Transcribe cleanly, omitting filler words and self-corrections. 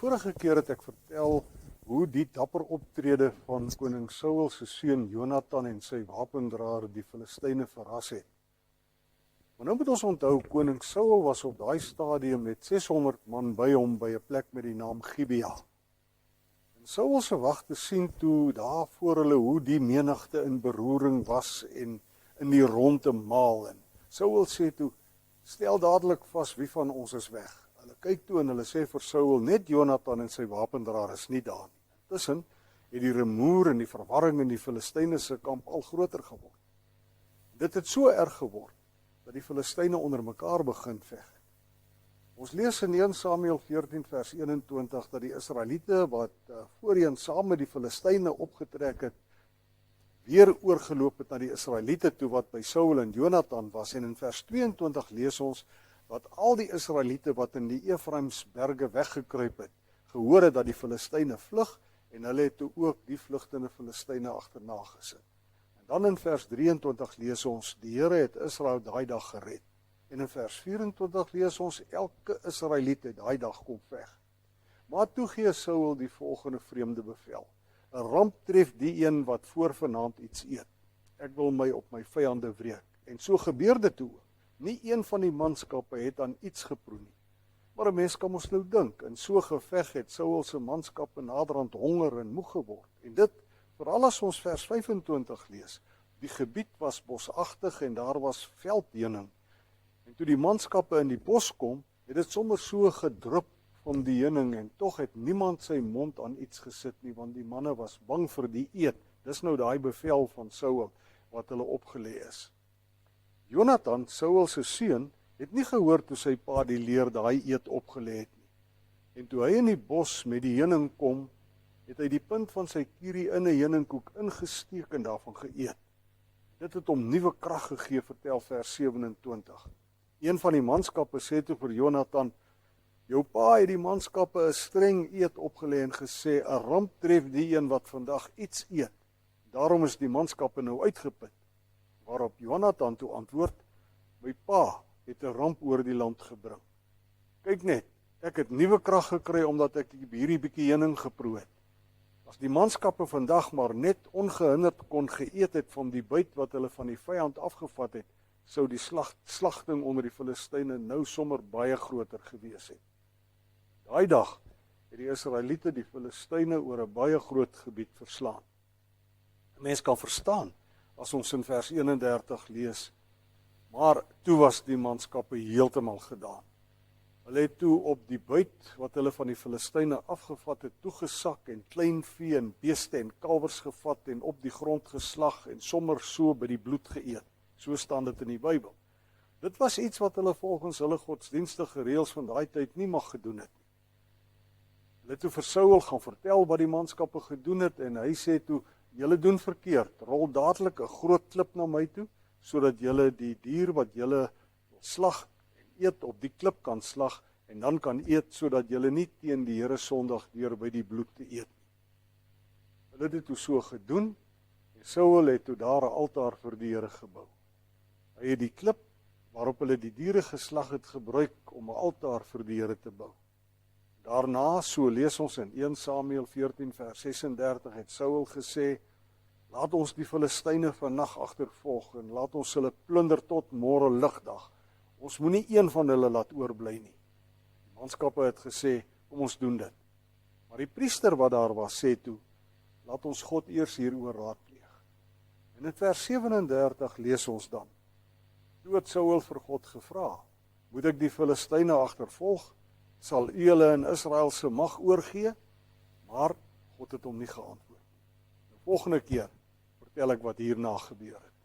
vorige keer het ek vertel hoe die dapper optrede van koning Saul se seun Jonathan en sy wapendraer die Filistyne verras het. Maar nou moet ons onthou, koning Saul was op daai stadium met 600 man by hom by 'n plek met die naam Gibea. En Saul se wagte sien toe daar voor hulle hoe die menigte in beroering was en in die rondte maal. En Saul sê toe, stel dadelik vas wie van ons is weg. Hulle kyk toe en hulle sê vir Saul, net Jonathan en sy wapendraer is nie daar nie. Intussen het die rumoer en die verwarring in die Filistyne se kamp al groter geword. Dit het so erg geword dat die Filistyne onder mekaar begin veg. Ons lees in 1 Samuel 14 vers 21 dat die Israeliete wat voorheen saam met die Filistyne opgetrek het, weer oorgeloop het na die Israeliete toe wat by Saul en Jonathan was. En in vers 22 lees ons dat al die Israeliete wat in die Efraimsberge weggekruip het, gehoor het dat die Filistyne vlug en hulle het toe ook die vlugtende Filistyne agterna gesit. En dan in vers 23 lees ons, die Here het Israel daai dag gered. En in vers 24 lees ons, elke Israeliet het daai dag kom veg. Maar toe gee Saul die volgende vreemde bevel. 'n Ramp tref die een wat voor vanaand iets eet. Ek wil my op my vyande wreek. En so gebeur dit toe. Nie een van die manskappe het aan iets geproe nie. Maar 'n mens kan ons nou dink, in so geveg het Saul se manskappe naderhand honger en moeg geword. En dit, veral as ons vers 25 lees, die gebied was bosagtig en daar was veldheuning. En toe die manskappe in die bos kom, het dit sommer so gedrup van die heuning en tog het niemand sy mond aan iets gesit nie, want die manne was bang vir die eet. Dis nou daai bevel van Saul wat hulle opgelê is. Jonathan, Saul se seun, het nie gehoor toe sy pa die leer daai eet opgelê het nie. En toe hy in die bos met die heuning kom, het hy die punt van sy kierie in 'n heuningkoek ingesteek en daarvan geëet. Dit het hom nuwe krag gegee, vertel vers 27. Een van die manskappe sê toe vir Jonathan, jou pa het die manskappe 'n streng eed opgelê en gesê, 'n ramp tref die een wat vandag iets eet. Daarom is die manskappe nou uitgeput. Waarop Jonathan toe antwoord, my pa het 'n ramp oor die land gebring. Kyk net, ek het nuwe krag gekry omdat ek hierdie bietjie heuning geproe het. As die manskappe vandag maar net ongehinderd kon geëet het van die byt wat hulle van die vyand afgevat het, sou die slagting onder die Filistyne nou sommer baie groter gewees het. Daai dag het die Israeliete die Filistyne oor 'n baie groot gebied verslaan. 'n Mens kan verstaan as ons in vers 31 lees, maar toe was die manskappe heeltemal gedaan. Hulle het toe op die byt wat hulle van die Filistyne afgevat het, toegesak en klein vee en beeste en kalwers gevat en op die grond geslag en sommer so by die bloed geëet. So staan dit in die Bybel. Dit was iets wat hulle volgens hulle godsdienstige reëls van daai tyd nie mag gedoen het nie. Hulle het toe vir Saul gaan vertel wat die manskappe gedoen het en hy sê toe, julle doen verkeerd, rol dadelik 'n groot klip na my toe, sodat julle die dier wat julle slag en eet op die klip kan slag en dan kan eet, sodat julle nie teen die Here sondig deur by die bloed te eet nie. Hulle het dit toe so gedoen en Saul het toe daar 'n altaar vir die Here gebou. Hy het die klip waarop hulle die diere geslag het gebruik om 'n altaar vir die Here te bou. Daarna, so lees ons in 1 Samuel 14 vers 36, het Saul gesê, laat ons die Filistyne vannag agtervolg en laat ons hulle plunder tot môre ligdag. Ons moenie een van hulle laat oorbly nie. Die manskappe het gesê, kom ons doen dit. Maar die priester wat daar was, sê toe, laat ons God eers hieroor raadpleeg. En in vers 37 lees ons dan, toe het Saul vir God gevra, moet ek die Filistyne agtervolg? Sal u hulle in Israel se mag oorgee? Maar God het hom nie geantwoord. Die volgende keer vertel ek wat hierna gebeur het.